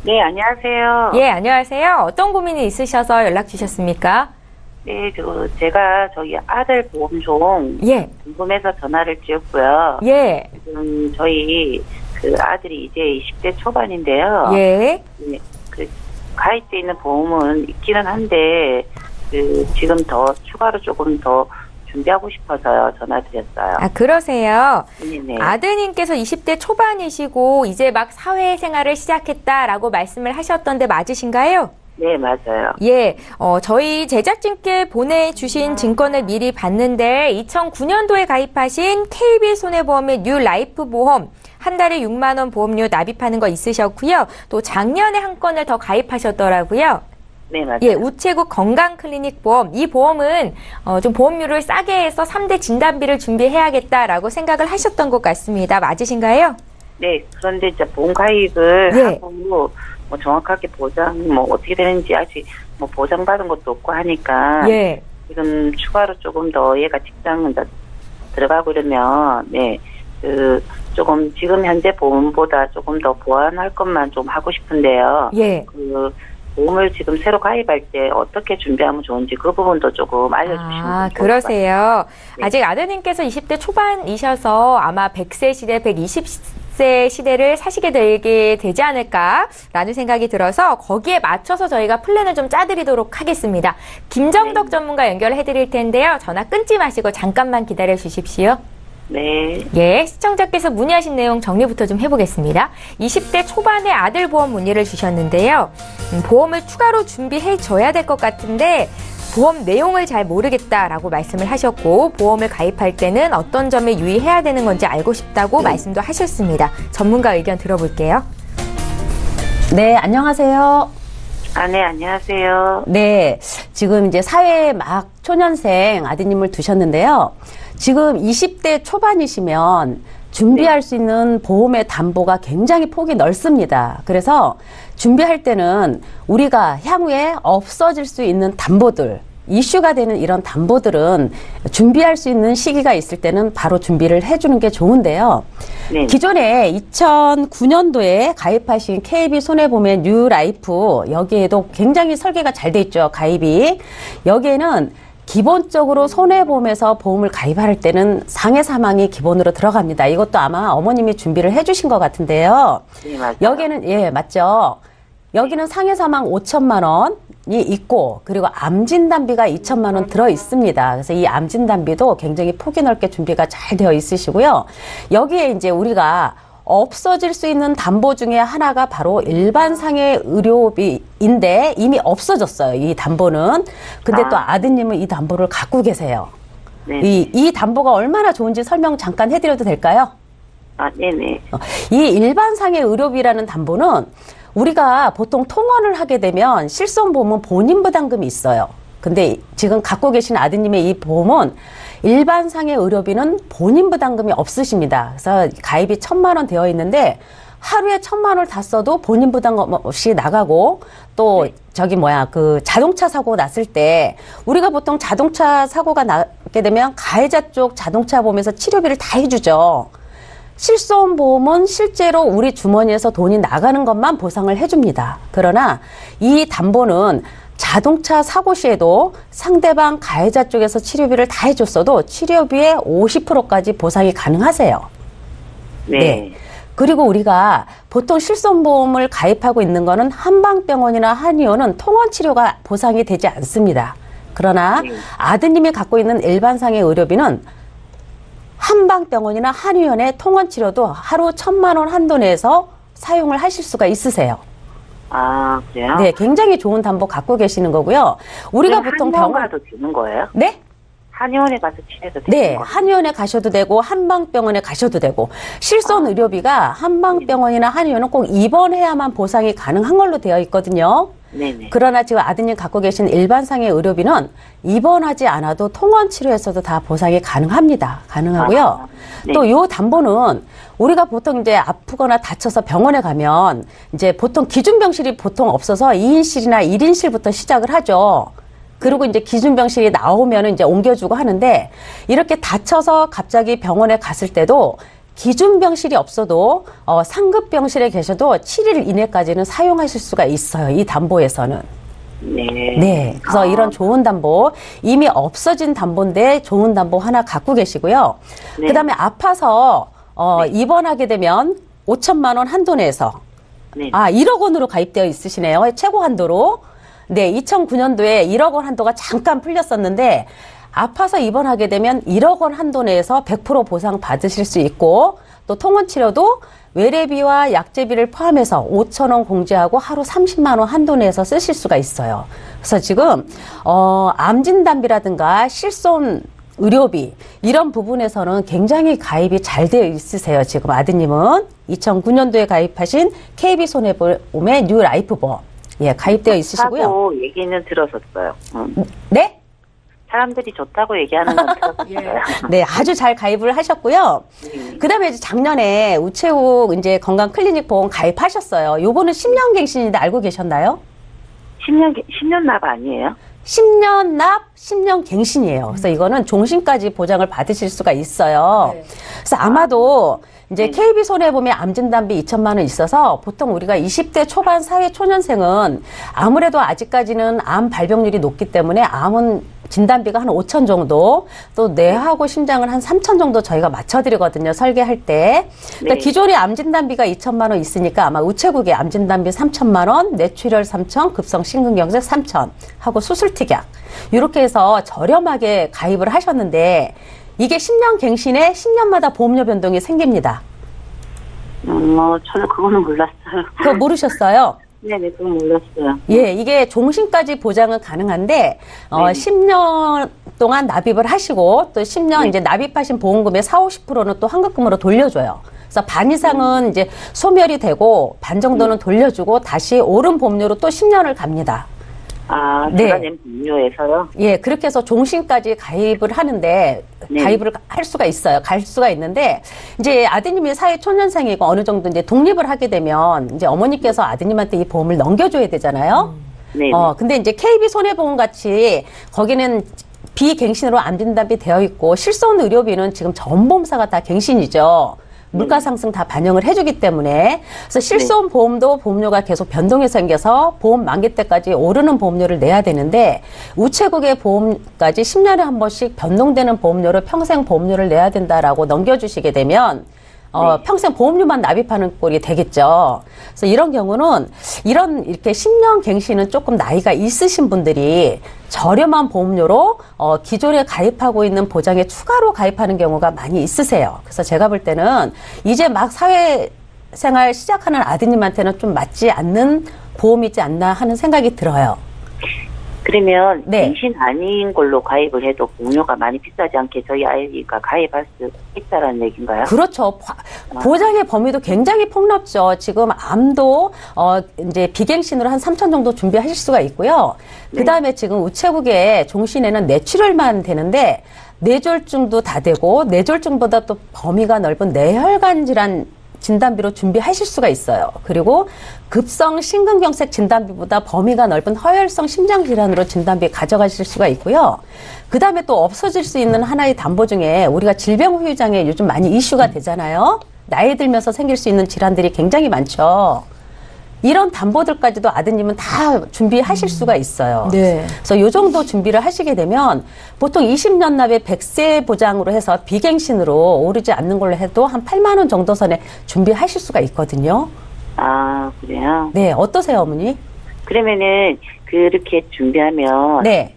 네, 안녕하세요. 예, 안녕하세요. 어떤 고민이 있으셔서 연락 주셨습니까? 네, 제가 저희 아들 보험 좀 예, 궁금해서 전화를 드렸고요. 예, 지금 저희 아들이 이제 20대 초반인데요. 예. 네, 가입돼 있는 보험은 있기는 한데 지금 더 추가로 조금 더 준비하고 싶어서요. 전화드렸어요. 아, 그러세요. 네네. 아드님께서 20대 초반이시고 이제 막 사회생활을 시작했다라고 말씀을 하셨던데 맞으신가요? 네, 맞아요. 예, 저희 제작진께 보내주신 증권을 미리 봤는데 2009년도에 가입하신 KB손해보험의 뉴 라이프 보험 한 달에 6만 원 보험료 납입하는 거 있으셨고요. 또 작년에 한 건을 더 가입하셨더라고요. 네, 맞아요. 예, 우체국 건강클리닉 보험. 이 보험은 좀 보험료를 싸게 해서 3대 진단비를 준비해야겠다라고 생각을 하셨던 것 같습니다. 맞으신가요? 네, 그런데 이제 보험 가입을 예. 하고 뭐 정확하게 보장 어떻게 되는지 아직 보장받은 것도 없고 하니까 예. 지금 추가로 조금 더 얘가 직장 들어가고 이러면 네, 조금 지금 현재 보험보다 조금 더 보완할 것만 좀 하고 싶은데요. 예. 보험을 지금 새로 가입할 때 어떻게 준비하면 좋은지 그 부분도 조금 알려주시면 좋을 것 같아요. 그러세요. 네. 아직 아드님께서 20대 초반이셔서 아마 100세 시대, 120세 시대를 사시게 되지 않을까라는 생각이 들어서 거기에 맞춰서 저희가 플랜을 좀 짜드리도록 하겠습니다. 김정덕 전문가 연결해드릴 텐데요. 전화 끊지 마시고 잠깐만 기다려 주십시오. 네. 예, 시청자께서 문의하신 내용 정리부터 좀 해보겠습니다. 20대 초반에 아들 보험 문의를 주셨는데요. 보험을 추가로 준비해줘야 될 것 같은데 보험 내용을 잘 모르겠다라고 말씀을 하셨고 보험을 가입할 때는 어떤 점에 유의해야 되는 건지 알고 싶다고 말씀도 하셨습니다. 전문가 의견 들어볼게요. 네, 안녕하세요. 네, 안녕하세요. 네, 지금 이제 사회에 막 초년생 아드님을 두셨는데요. 지금 20대 초반이시면 준비할 수 있는 보험의 담보가 굉장히 폭이 넓습니다. 그래서 준비할 때는 우리가 향후에 없어질 수 있는 담보들, 이슈가 되는 이런 담보들은 준비할 수 있는 시기가 있을 때는 바로 준비를 해주는 게 좋은데요. 네. 기존에 2009년도에 가입하신 KB손해보험의 뉴 라이프, 여기에도 굉장히 설계가 잘 돼 있죠, 가입이. 여기에는 기본적으로 손해보험에서 보험을 가입할 때는 상해 사망이 기본으로 들어갑니다. 이것도 아마 어머님이 준비를 해주신 것 같은데요. 네, 맞아요. 여기는, 예, 맞죠. 여기는 상해 사망 5천만 원이 있고, 그리고 암진단비가 2천만 원 들어 있습니다. 그래서 이 암진단비도 굉장히 폭이 넓게 준비가 잘 되어 있으시고요. 여기에 이제 우리가 없어질 수 있는 담보 중에 하나가 바로 일반 상해 의료비인데 이미 없어졌어요. 이 담보는. 근데 또 아드님은 이 담보를 갖고 계세요. 네. 이 담보가 얼마나 좋은지 설명 잠깐 해드려도 될까요? 네네. 이 일반 상해 의료비라는 담보는 우리가 보통 통원을 하게 되면 실손보험은 본인 부담금이 있어요. 근데 지금 갖고 계신 아드님의 이 보험은 일반 상해 의료비는 본인 부담금이 없으십니다. 그래서 가입이 1,000만 원 되어 있는데 하루에 1,000만 원을 다 써도 본인 부담금 없이 나가고 또 자동차 사고 났을 때 우리가 보통 자동차 사고가 나게 되면 가해자 쪽 자동차 보험에서 치료비를 다 해주죠. 실손보험은 실제로 우리 주머니에서 돈이 나가는 것만 보상을 해줍니다. 그러나 이 담보는 자동차 사고 시에도 상대방 가해자 쪽에서 치료비를 다 해줬어도 치료비의 50%까지 보상이 가능하세요. 네. 그리고 우리가 보통 실손보험을 가입하고 있는 거는 한방병원이나 한의원은 통원 치료가 보상이 되지 않습니다. 그러나 아드님이 갖고 있는 일반상해 의료비는 한방병원이나 한의원의 통원 치료도 하루 1,000만 원 한도 내에서 사용을 하실 수가 있으세요. 그래요? 네, 굉장히 좋은 담보 갖고 계시는 거고요. 우리가 보통 병원 가도 되는 거예요? 네? 한의원에 가서 치료도 되는 네, 거예요? 한의원에 가셔도 되고 한방병원에 가셔도 되고 실손 의료비가 한방병원이나 한의원은 꼭 입원해야만 보상이 가능한 걸로 되어 있거든요. 네네. 그러나 지금 아드님 갖고 계신 일반상의 의료비는 입원하지 않아도 통원 치료에서도 다 보상이 가능합니다. 가능하고요. 네. 또 요 담보는 우리가 보통 이제 아프거나 다쳐서 병원에 가면 이제 보통 기준병실이 보통 없어서 2인실이나 1인실부터 시작을 하죠. 그리고 이제 기준병실이 나오면 이제 옮겨주고 하는데 이렇게 다쳐서 갑자기 병원에 갔을 때도 기준병실이 없어도 상급병실에 계셔도 7일 이내까지는 사용하실 수가 있어요. 이 담보에서는. 네. 네. 그래서 이런 좋은 담보, 이미 없어진 담보인데 좋은 담보 하나 갖고 계시고요. 네. 그다음에 아파서 입원하게 되면 5천만 원 한도 내에서 네. 1억 원으로 가입되어 있으시네요. 최고 한도로. 네, 2009년도에 1억 원 한도가 잠깐 풀렸었는데 아파서 입원하게 되면 1억 원 한도 내에서 100% 보상 받으실 수 있고 또 통원 치료도 외래비와 약제비를 포함해서 5천 원 공제하고 하루 30만 원 한도 내에서 쓰실 수가 있어요. 그래서 지금 암 진단비라든가 실손 의료비 이런 부분에서는 굉장히 가입이 잘 되어 있으세요. 지금 아드님은 2009년도에 가입하신 KB손해보험의 뉴 라이프보험 가입되어 있으시고요. 좋다고 얘기는 들었었어요. 네? 사람들이 좋다고 얘기하는 건 들었어요. 네, 아주 잘 가입을 하셨고요. 그다음에 이제 작년에 우체국 이제 건강 클리닉 보험 가입하셨어요. 요거는 10년 갱신인데 알고 계셨나요? 10년 납 아니에요? 10년 납, 10년 갱신이에요. 그래서 이거는 종신까지 보장을 받으실 수가 있어요. 그래서 아마도 이제 KB손해보험의 암진단비 2천만 원 있어서 보통 우리가 20대 초반 사회 초년생은 아무래도 아직까지는 암 발병률이 높기 때문에 암은 진단비가 한 5천 정도, 또 뇌하고 심장을 한 3천 정도 저희가 맞춰드리거든요, 설계할 때. 그러니까 네. 기존에 암진단비가 2천만 원 있으니까 아마 우체국에 암진단비 3천만 원, 뇌출혈 3천, 급성 심근경색 3천 하고 수술특약 이렇게 해서 저렴하게 가입을 하셨는데 이게 10년 갱신에 10년마다 보험료 변동이 생깁니다. 저는 그거는 몰랐어요. 그거 모르셨어요? 네네, 그건 몰랐어요. 예, 이게 종신까지 보장은 가능한데, 10년 동안 납입을 하시고, 또 10년 이제 납입하신 보험금의 40~50%는 또 환급금으로 돌려줘요. 그래서 반 이상은 이제 소멸이 되고, 반 정도는 돌려주고, 다시 오른 보험료로 또 10년을 갑니다. 제가 낸 보험료에서요? 예, 그렇게 해서 종신까지 가입을 하는데, 가입을 할 수가 있어요. 갈 수가 있는데, 이제 아드님이 사회 초년생이고 어느 정도 이제 독립을 하게 되면, 이제 어머니께서 아드님한테 이 보험을 넘겨줘야 되잖아요. 네. 근데 이제 KB손해보험 같이, 거기는 비갱신으로 암진단비 되어 있고, 실손 의료비는 지금 전 보험사가 다 갱신이죠. 물가 상승 다 반영을 해주기 때문에 그래서 실손 보험도 보험료가 계속 변동이 생겨서 보험 만기 때까지 오르는 보험료를 내야 되는데 우체국의 보험까지 10년에 한 번씩 변동되는 보험료를 평생 보험료를 내야 된다라고 넘겨주시게 되면 평생 보험료만 납입하는 꼴이 되겠죠. 그래서 이런 경우는 이렇게 10년 갱신은 조금 나이가 있으신 분들이 저렴한 보험료로 기존에 가입하고 있는 보장에 추가로 가입하는 경우가 많이 있으세요. 그래서 제가 볼 때는 이제 막 사회생활 시작하는 아드님한테는 좀 맞지 않는 보험이지 않나 하는 생각이 들어요. 그러면 갱신 아닌 걸로 가입을 해도 보험료가 많이 비싸지 않게 저희 아이가 가입할 수 있다라는 얘기인가요? 그렇죠. 보장의 범위도 굉장히 폭넓죠. 지금 암도 이제 비갱신으로 한 3천 정도 준비하실 수가 있고요. 그다음에 지금 우체국에 종신에는 뇌출혈만 되는데 뇌졸중도 다 되고 뇌졸중보다 또 범위가 넓은 뇌혈관 질환 진단비로 준비하실 수가 있어요. 그리고 급성 심근경색 진단비보다 범위가 넓은 허혈성 심장질환으로 진단비 가져가실 수가 있고요. 그 다음에 또 없어질 수 있는 하나의 담보 중에 우리가 질병 후유장애 요즘 많이 이슈가 되잖아요. 나이 들면서 생길 수 있는 질환들이 굉장히 많죠. 이런 담보들까지도 아드님은 다 준비하실 수가 있어요. 네. 그래서 요 정도 준비를 하시게 되면 보통 20년 납의 100세 보장으로 해서 비갱신으로 오르지 않는 걸로 해도 한 8만 원 정도 선에 준비하실 수가 있거든요. 그래요? 네, 어떠세요, 어머니? 그러면은 그렇게 준비하면 네.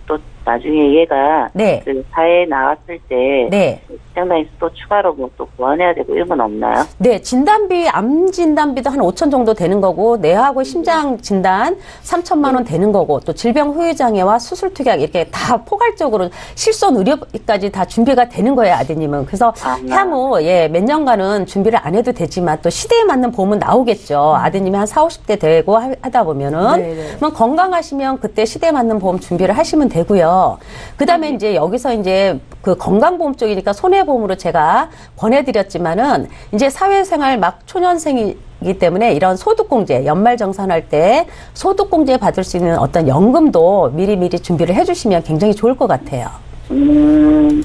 또 나중에 얘가 네. 그 사회에 나왔을 때 네. 시장당에서 또 추가로 뭐 또 보완해야 되고 이런 건 없나요? 네, 진단비, 암 진단비도 한 5천 정도 되는 거고, 뇌하고 심장 진단 3천만 원 되는 거고, 또 질병 후유장애와 수술 특약 이렇게 다 포괄적으로 실손 의료까지 다 준비가 되는 거예요, 아드님은. 그래서 향후, 몇 년간은 준비를 안 해도 되지만 또 시대에 맞는 보험은 나오겠죠. 아드님이 한 40, 50대 되고 하다 보면은. 네네. 그럼 건강하시면 그때 시대에 맞는 보험 준비를 하시면 되고요. 그 다음에 이제 여기서 이제 그 건강보험 쪽이니까 손해보험으로 제가 권해드렸지만은 이제 사회생활 막 초년생이기 때문에 이런 소득공제, 연말정산할 때 소득공제 받을 수 있는 어떤 연금도 미리미리 준비를 해주시면 굉장히 좋을 것 같아요. 그럼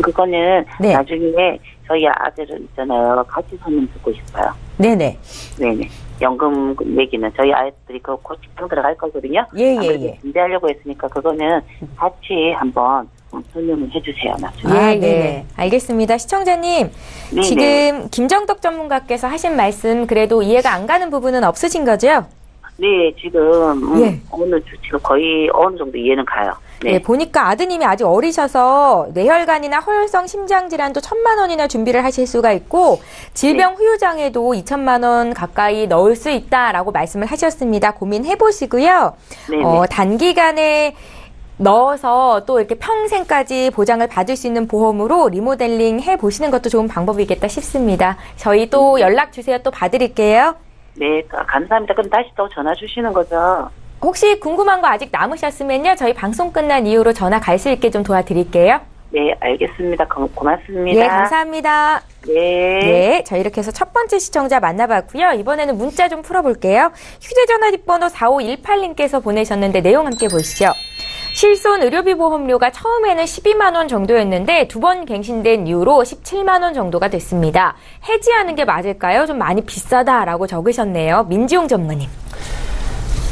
그거는 네. 나중에 저희 아들은 있잖아요. 같이 설명 듣고 싶어요. 네네. 네네. 연금 얘기는 저희 아이들이 그 곧 직장 들어갈 거거든요. 예, 예, 아무래도 예. 준비하려고 했으니까 그거는 같이 한번 설명을 해주세요. 나중에. 아, 네. 네. 알겠습니다. 시청자님, 네, 지금 김정덕 전문가께서 하신 말씀 그래도 이해가 안 가는 부분은 없으신 거죠? 네, 지금 예. 어느 주치가 거의 어느 정도 이해는 가요. 네. 네, 보니까 아드님이 아직 어리셔서 뇌혈관이나 허혈성 심장질환도 1,000만 원이나 준비를 하실 수가 있고 질병 후유장애도 2,000만 원 가까이 넣을 수 있다라고 말씀을 하셨습니다. 고민해 보시고요. 네네. 단기간에 넣어서 또 이렇게 평생까지 보장을 받을 수 있는 보험으로 리모델링 해 보시는 것도 좋은 방법이겠다 싶습니다. 저희 또 연락 주세요. 또 봐드릴게요. 네, 감사합니다. 그럼 다시 또 전화 주시는 거죠? 혹시 궁금한 거 아직 남으셨으면요. 저희 방송 끝난 이후로 전화 갈 수 있게 좀 도와드릴게요. 네, 알겠습니다. 고맙습니다. 네, 감사합니다. 네. 네, 자 이렇게 해서 첫 번째 시청자 만나봤고요. 이번에는 문자 좀 풀어볼게요. 휴대전화 뒷번호 4518님께서 보내셨는데 내용 함께 보시죠. 실손 의료비 보험료가 처음에는 12만 원 정도였는데 두 번 갱신된 이후로 17만 원 정도가 됐습니다. 해지하는 게 맞을까요? 좀 많이 비싸다라고 적으셨네요. 민지용 전문가님.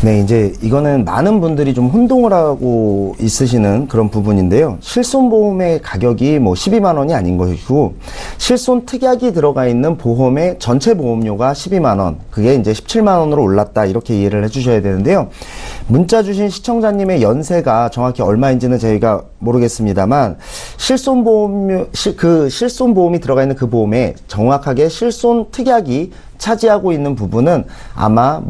네, 이제 이거는 많은 분들이 좀 혼동을 하고 있으시는 그런 부분인데요. 실손보험의 가격이 뭐 12만 원이 아닌 것이고, 실손 특약이 들어가 있는 보험의 전체 보험료가 12만 원, 그게 이제 17만 원으로 올랐다, 이렇게 이해를 해주셔야 되는데요. 문자 주신 시청자님의 연세가 정확히 얼마인지는 저희가 모르겠습니다만, 실손보험이 들어가 있는 그 보험에 정확하게 실손 특약이 차지하고 있는 부분은 아마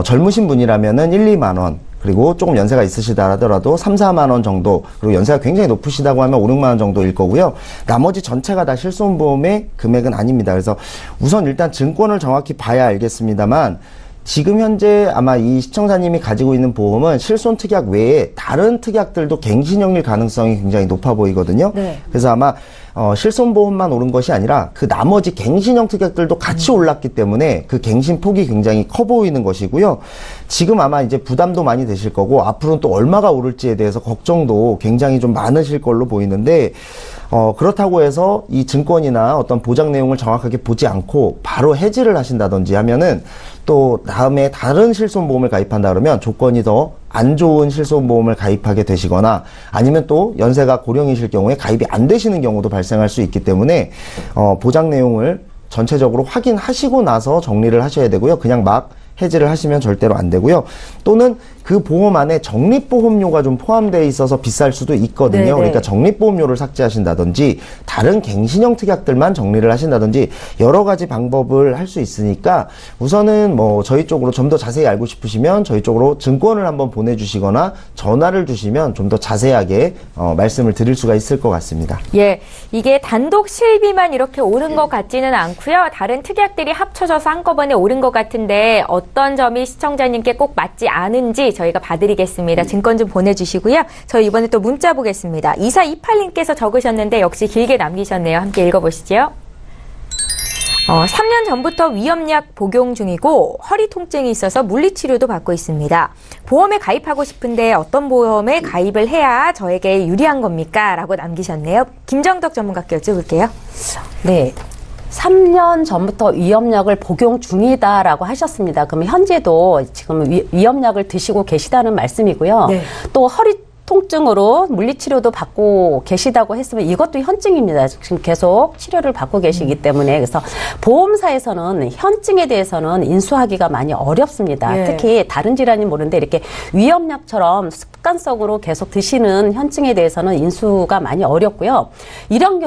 젊으신 분이라면은 1, 2만 원, 그리고 조금 연세가 있으시다 하더라도 3, 4만 원 정도, 그리고 연세가 굉장히 높으시다고 하면 5, 6만 원 정도일 거고요. 나머지 전체가 다 실손보험의 금액은 아닙니다. 그래서 우선 일단 증권을 정확히 봐야 알겠습니다만, 지금 현재 아마 이 시청자님이 가지고 있는 보험은 실손 특약 외에 다른 특약들도 갱신형일 가능성이 굉장히 높아 보이거든요. 네. 그래서 아마 실손보험만 오른 것이 아니라 그 나머지 갱신형 특약들도 같이 올랐기 때문에 그 갱신 폭이 굉장히 커 보이는 것이고요. 지금 아마 이제 부담도 많이 되실 거고 앞으로는 또 얼마가 오를지에 대해서 걱정도 굉장히 좀 많으실 걸로 보이는데, 그렇다고 해서 이 증권이나 어떤 보장 내용을 정확하게 보지 않고 바로 해지를 하신다든지 하면은 또 다음에 다른 실손보험을 가입한다 그러면 조건이 더 안 좋은 실손보험을 가입하게 되시거나 아니면 또 연세가 고령이실 경우에 가입이 안 되시는 경우도 발생할 수 있기 때문에 보장 내용을 전체적으로 확인하시고 나서 정리를 하셔야 되고요. 그냥 막 해지를 하시면 절대로 안 되고요. 또는 그 보험 안에 적립보험료가 좀 포함되어 있어서 비쌀 수도 있거든요. 네네. 그러니까 적립보험료를 삭제하신다든지 다른 갱신형 특약들만 정리를 하신다든지 여러 가지 방법을 할 수 있으니까 우선은 저희 쪽으로 좀 더 자세히 알고 싶으시면 저희 쪽으로 증권을 한번 보내주시거나 전화를 주시면 좀 더 자세하게 말씀을 드릴 수가 있을 것 같습니다. 예, 이게 단독 실비만 이렇게 오른 것 같지는 않고요. 다른 특약들이 합쳐져서 한꺼번에 오른 것 같은데 어떤 점이 시청자님께 꼭 맞지 않은지 저희가 봐드리겠습니다. 증권 좀 보내주시고요. 저희 이번에 또 문자 보겠습니다. 2428님께서 적으셨는데 역시 길게 남기셨네요. 함께 읽어보시죠. 3년 전부터 위험약 복용 중이고 허리 통증이 있어서 물리치료도 받고 있습니다. 보험에 가입하고 싶은데 어떤 보험에 가입을 해야 저에게 유리한 겁니까? 라고 남기셨네요. 김정덕 전문가께 여쭤볼게요. 네. 3년 전부터 위험약을 복용 중이다라고 하셨습니다. 그럼 현재도 지금 위험약을 드시고 계시다는 말씀이고요. 네. 또 허리 통증으로 물리치료도 받고 계시다고 했으면 이것도 현증입니다. 지금 계속 치료를 받고 계시기 때문에. 그래서 보험사에서는 현증에 대해서는 인수하기가 많이 어렵습니다. 예. 특히 다른 질환이 모르는데 이렇게 위험약처럼 습관적으로 계속 드시는 현증에 대해서는 인수가 많이 어렵고요. 이런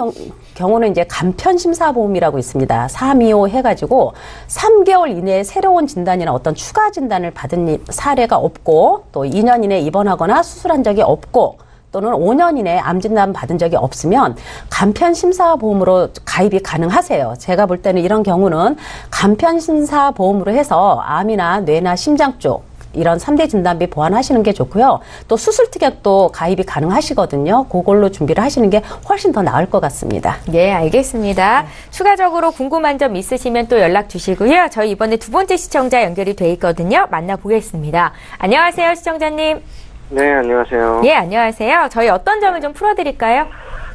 경우는 이제 간편심사보험이라고 있습니다. 325 해가지고 3개월 이내에 새로운 진단이나 어떤 추가 진단을 받은 사례가 없고 또 2년 이내에 입원하거나 수술한 적이 없고 또는 5년 이내에 암 진단 받은 적이 없으면 간편심사보험으로 가입이 가능하세요. 제가 볼 때는 이런 경우는 간편심사보험으로 해서 암이나 뇌나 심장 쪽 이런 3대 진단비 보완하시는 게 좋고요. 또 수술특약도 가입이 가능하시거든요. 그걸로 준비를 하시는 게 훨씬 더 나을 것 같습니다. 예, 알겠습니다. 추가적으로 궁금한 점 있으시면 또 연락 주시고요. 저희 이번에 두 번째 시청자 연결이 돼 있거든요. 만나보겠습니다. 안녕하세요, 시청자님. 네, 안녕하세요. 예, 안녕하세요. 저희 어떤 점을 좀 풀어드릴까요?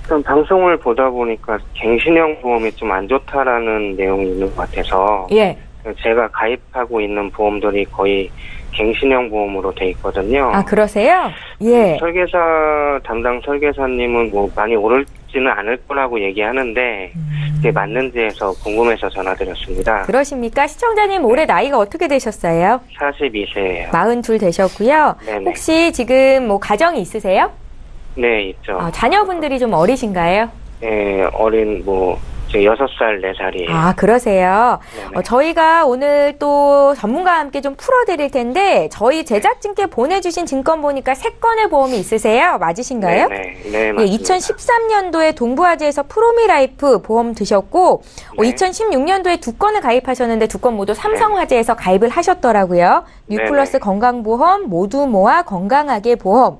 좀 방송을 보다 보니까 갱신형 보험이 좀 안 좋다라는 내용이 있는 것 같아서 예. 제가 가입하고 있는 보험들이 거의 갱신형 보험으로 돼 있거든요. 아, 그러세요? 예. 설계사 담당 설계사님은 뭐 많이 오르지는 않을 거라고 얘기하는데 그게 맞는지 해서 궁금해서 전화드렸습니다. 그러십니까? 시청자님 올해 나이가 어떻게 되셨어요? 42세예요. 42 되셨고요. 네네. 혹시 지금 뭐 가정이 있으세요? 네, 있죠. 자녀분들이 좀 어리신가요? 네, 어린 뭐 6살, 4살이에요. 아, 그러세요. 네네. 저희가 오늘 또 전문가와 함께 좀 풀어드릴 텐데 저희 제작진께 보내주신 증권 보니까 3건의 보험이 있으세요? 맞으신가요? 네, 맞습니다. 2013년도에 동부화재에서 프로미라이프 보험 드셨고 네. 2016년도에 2건을 가입하셨는데 2건 모두 삼성화재에서 가입을 하셨더라고요. 뉴플러스 네네. 건강보험, 모두 모아 건강하게 보험.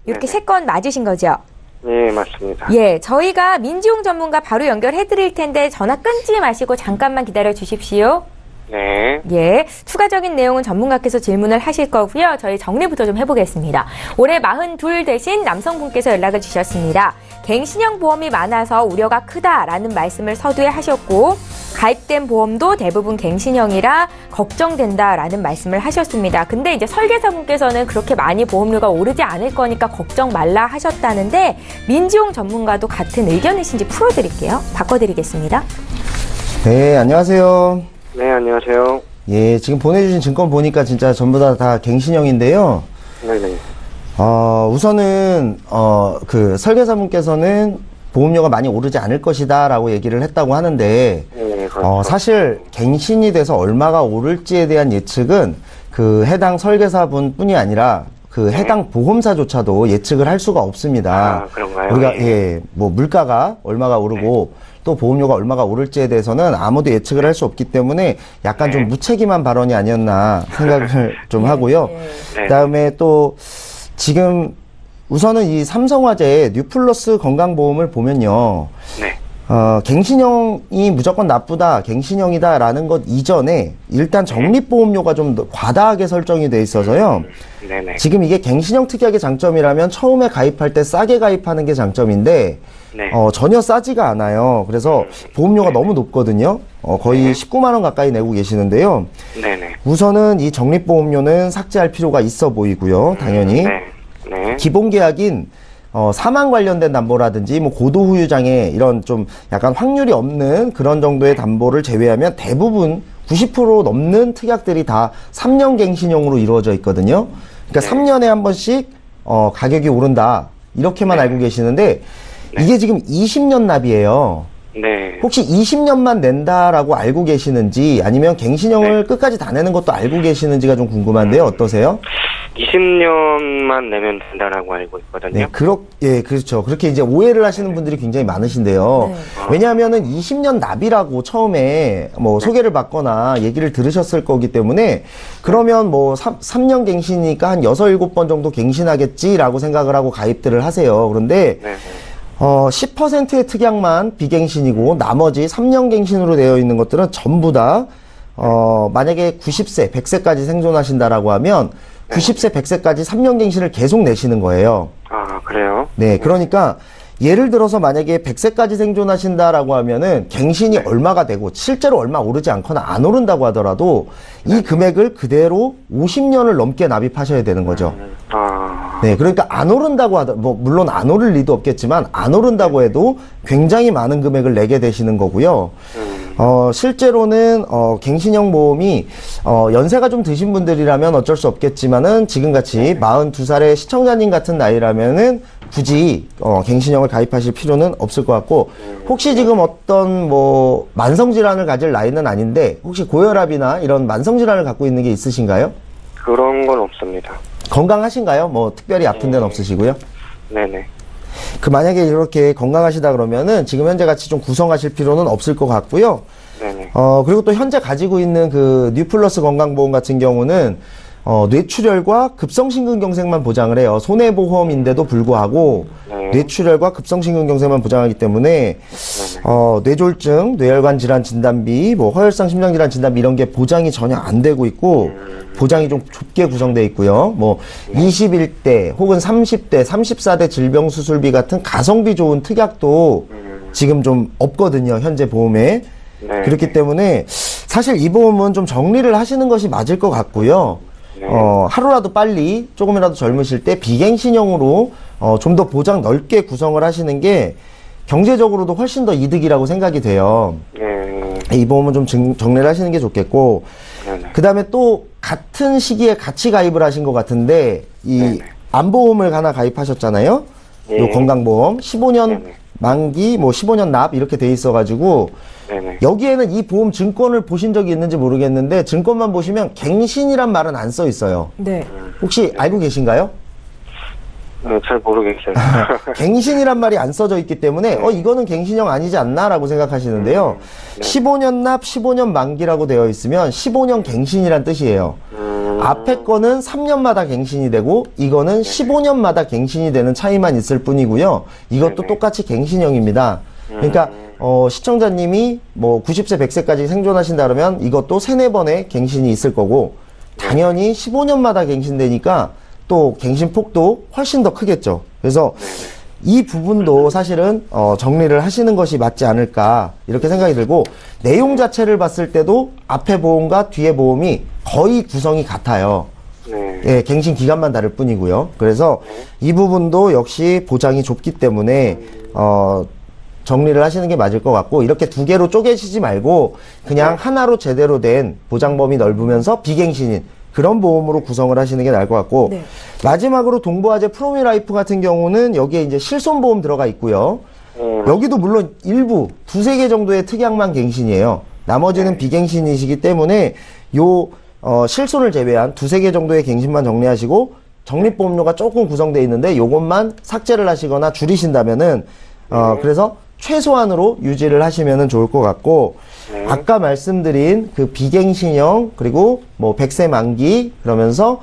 이렇게 네네. 3건 맞으신 거죠? 네, 맞습니다. 예, 저희가 민지용 전문가 바로 연결해 드릴 텐데 전화 끊지 마시고 잠깐만 기다려 주십시오. 네. 예, 추가적인 내용은 전문가께서 질문을 하실 거고요. 저희 정리부터 좀 해보겠습니다. 올해 42 되신 남성분께서 연락을 주셨습니다. 갱신형 보험이 많아서 우려가 크다라는 말씀을 서두에 하셨고 가입된 보험도 대부분 갱신형이라 걱정된다라는 말씀을 하셨습니다. 근데 이제 설계사분께서는 그렇게 많이 보험료가 오르지 않을 거니까 걱정 말라 하셨다는데 민지용 전문가도 같은 의견이신지 풀어드릴게요. 바꿔드리겠습니다. 네, 안녕하세요. 네, 안녕하세요. 예, 지금 보내주신 증권 보니까 진짜 전부 다 갱신형인데요. 네네. 우선은, 그 설계사분께서는 보험료가 많이 오르지 않을 것이다 라고 얘기를 했다고 하는데, 네, 그렇죠. 사실 갱신이 돼서 얼마가 오를지에 대한 예측은 그 해당 설계사분 뿐이 아니라 그 해당 보험사조차도 예측을 할 수가 없습니다. 아, 그런가요? 우리가, 예. 예, 뭐 물가가 얼마가 오르고 또 보험료가 얼마가 오를지에 대해서는 아무도 예측을 할 수 없기 때문에 약간 좀 무책임한 발언이 아니었나 생각을 좀 하고요. 네. 그다음에 또 지금 우선은 이 삼성화재의 뉴플러스 건강보험을 보면요. 네. 갱신형이 무조건 나쁘다, 갱신형이다라는 것 이전에 일단 적립보험료가 좀 과다하게 설정이 돼 있어서요. 네네. 지금 이게 갱신형 특약의 장점이라면 처음에 가입할 때 싸게 가입하는 게 장점인데 네. 전혀 싸지가 않아요. 그래서 보험료가 너무 높거든요. 거의 19만 원 가까이 내고 계시는데요. 네네. 우선은 이 적립보험료는 삭제할 필요가 있어 보이고요. 당연히. 네. 네. 기본 계약인 사망 관련된 담보라든지 뭐 고도후유 장애 이런 좀 약간 확률이 없는 그런 정도의 담보를 제외하면 대부분 90% 넘는 특약들이 다 3년 갱신형으로 이루어져 있거든요. 그러니까 3년에 한 번씩 가격이 오른다 이렇게만 알고 계시는데 이게 지금 20년 납이에요. 네. 혹시 20년만 낸다라고 알고 계시는지 아니면 갱신형을 끝까지 다 내는 것도 알고 계시는지가 좀 궁금한데요. 어떠세요? 20년만 내면 된다라고 알고 있거든요. 네, 예, 그렇죠. 그렇게 이제 오해를 하시는 분들이 굉장히 많으신데요. 네. 왜냐하면은 20년 납이라고 처음에 뭐 소개를 받거나 얘기를 들으셨을 거기 때문에 그러면 뭐 3년 갱신이니까 한 6, 7번 정도 갱신하겠지라고 생각을 하고 가입들을 하세요. 그런데 네. 10%의 특약만 비갱신이고 나머지 3년 갱신으로 되어 있는 것들은 전부 다 만약에 90세, 100세까지 생존하신다라고 하면 90세, 100세까지 3년 갱신을 계속 내시는 거예요. 아, 그래요? 네, 그러니까 예를 들어서 만약에 100세까지 생존하신다라고 하면은 갱신이 얼마가 되고 실제로 얼마 오르지 않거나 안 오른다고 하더라도 이 금액을 그대로 50년을 넘게 납입하셔야 되는 거죠. 아, 네, 그러니까 안 오른다고 물론 안 오를 리도 없겠지만, 안 오른다고 해도 굉장히 많은 금액을 내게 되시는 거고요. 실제로는, 갱신형 보험이, 연세가 좀 드신 분들이라면 어쩔 수 없겠지만은, 지금같이 42살의 시청자님 같은 나이라면은, 굳이, 갱신형을 가입하실 필요는 없을 것 같고, 혹시 지금 어떤, 만성질환을 가질 나이는 아닌데, 혹시 고혈압이나 이런 만성질환을 갖고 있는 게 있으신가요? 그런 건 없습니다. 건강하신가요? 특별히 아픈 데는 없으시고요? 네네. 만약에 이렇게 건강하시다 그러면은 지금 현재 같이 좀 구성하실 필요는 없을 것 같고요. 네네. 그리고 또 현재 가지고 있는 그 뉴플러스 건강보험 같은 경우는 뇌출혈과 급성심근경색만 보장을 해요. 손해보험인데도 불구하고 뇌출혈과 급성심근경색만 보장하기 때문에 뇌졸중, 뇌혈관 질환 진단비, 허혈성 심장질환 진단비 이런 게 보장이 전혀 안 되고 있고 보장이 좀 좁게 구성되어 있고요. 21대 혹은 30대, 34대 질병수술비 같은 가성비 좋은 특약도 지금 좀 없거든요. 현재 보험에. 네. 그렇기 때문에 사실 이 보험은 좀 정리를 하시는 것이 맞을 것 같고요. 하루라도 빨리 조금이라도 젊으실 때 비갱신형으로 좀 더 보장 넓게 구성을 하시는 게 경제적으로도 훨씬 더 이득이라고 생각이 돼요. 이 보험은 좀 정리를 하시는 게 좋겠고, 그 다음에 또 같은 시기에 같이 가입을 하신 것 같은데, 암보험을 하나 가입하셨잖아요. 요 건강보험 15년 만기, 15년 납 이렇게 돼 있어가지고 여기에는 이 보험 증권을 보신 적이 있는지 모르겠는데 증권만 보시면 갱신이란 말은 안 써 있어요. 네. 혹시 알고 계신가요? 잘 모르겠어요. 갱신이란 말이 안 써져 있기 때문에 이거는 갱신형 아니지 않나라고 생각하시는데요. 15년 납, 15년 만기라고 되어 있으면 15년 갱신이란 뜻이에요. 앞에 거는 3년마다 갱신이 되고 이거는 15년마다 갱신이 되는 차이만 있을 뿐이고요. 이것도 똑같이 갱신형입니다. 그러니까 시청자님이 90세, 100세까지 생존하신다 그러면 이것도 3, 4번의 갱신이 있을 거고 당연히 15년마다 갱신되니까 또 갱신 폭도 훨씬 더 크겠죠. 그래서 이 부분도 사실은 정리를 하시는 것이 맞지 않을까 이렇게 생각이 들고 내용 자체를 봤을 때도 앞에 보험과 뒤에 보험이 거의 구성이 같아요. 예, 갱신 기간만 다를 뿐이고요. 그래서 이 부분도 역시 보장이 좁기 때문에 정리를 하시는 게 맞을 것 같고 이렇게 두 개로 쪼개시지 말고 그냥 하나로 제대로 된 보장 범위 넓으면서 비갱신인 그런 보험으로 구성을 하시는 게 나을 것 같고 마지막으로 동부화재 프로미라이프 같은 경우는 여기에 이제 실손보험 들어가 있고요. 여기도 물론 일부 두세 개 정도의 특약만 갱신이에요. 나머지는 비갱신이시기 때문에 요 실손을 제외한 두세 개 정도의 갱신만 정리하시고 적립보험료가 조금 구성되어 있는데 요것만 삭제를 하시거나 줄이신다면은 그래서 최소한으로 유지를 하시면 좋을 것 같고 아까 말씀드린 그 비갱신형 그리고 100세 만기 그러면서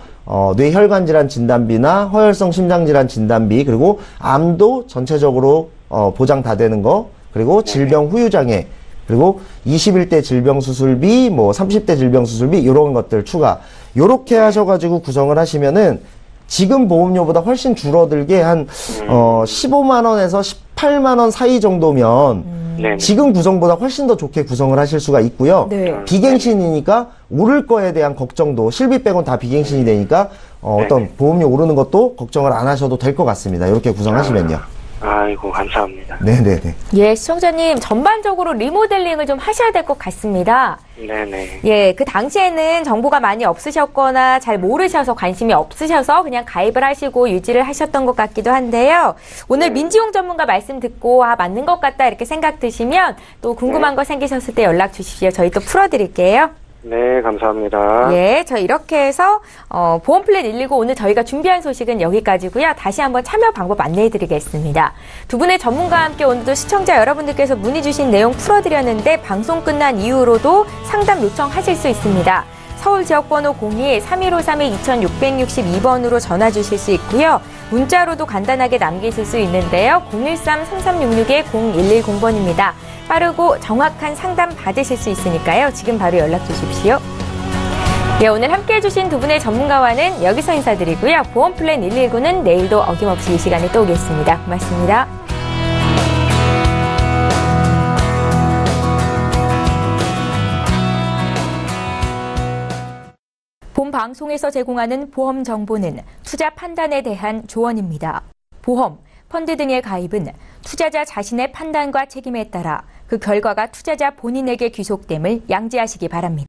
뇌혈관 질환 진단비나 허혈성 심장질환 진단비 그리고 암도 전체적으로 보장 다 되는 거 그리고 질병 후유장애 그리고 21대 질병수술비 30대 질병수술비 이런 것들 추가 요렇게 하셔가지고 구성을 하시면은 지금 보험료보다 훨씬 줄어들게 한 15만 원에서 18만 원 사이 정도면 지금 구성보다 훨씬 더 좋게 구성을 하실 수가 있고요. 비갱신이니까 오를 거에 대한 걱정도 실비 빼곤 다 비갱신이 되니까 어떤 보험료 오르는 것도 걱정을 안 하셔도 될 것 같습니다. 이렇게 구성하시면요. 아이고 감사합니다. 네네네. 예, 시청자님 전반적으로 리모델링을 좀 하셔야 될 것 같습니다. 네네. 예, 그 당시에는 정보가 많이 없으셨거나 잘 모르셔서 관심이 없으셔서 그냥 가입을 하시고 유지를 하셨던 것 같기도 한데요. 오늘 민지용 전문가 말씀 듣고 맞는 것 같다 이렇게 생각 드시면 또 궁금한 거 생기셨을 때 연락 주십시오. 저희 또 풀어드릴게요. 네, 감사합니다. 예, 저 이렇게 해서 보험플랜 119 오늘 저희가 준비한 소식은 여기까지고요. 다시 한번 참여 방법 안내해드리겠습니다. 두 분의 전문가와 함께 오늘도 시청자 여러분들께서 문의 주신 내용 풀어드렸는데 방송 끝난 이후로도 상담 요청하실 수 있습니다. 서울 지역번호 02-3153-2662번으로 전화 주실 수 있고요. 문자로도 간단하게 남기실 수 있는데요. 013-3366-0110번입니다. 빠르고 정확한 상담 받으실 수 있으니까요. 지금 바로 연락 주십시오. 네, 오늘 함께해 주신 두 분의 전문가와는 여기서 인사드리고요. 보험플랜 119는 내일도 어김없이 이 시간에 또 오겠습니다. 고맙습니다. 본 방송에서 제공하는 보험 정보는 투자 판단에 대한 조언입니다. 보험, 펀드 등의 가입은 투자자 자신의 판단과 책임에 따라 그 결과가 투자자 본인에게 귀속됨을 양지하시기 바랍니다.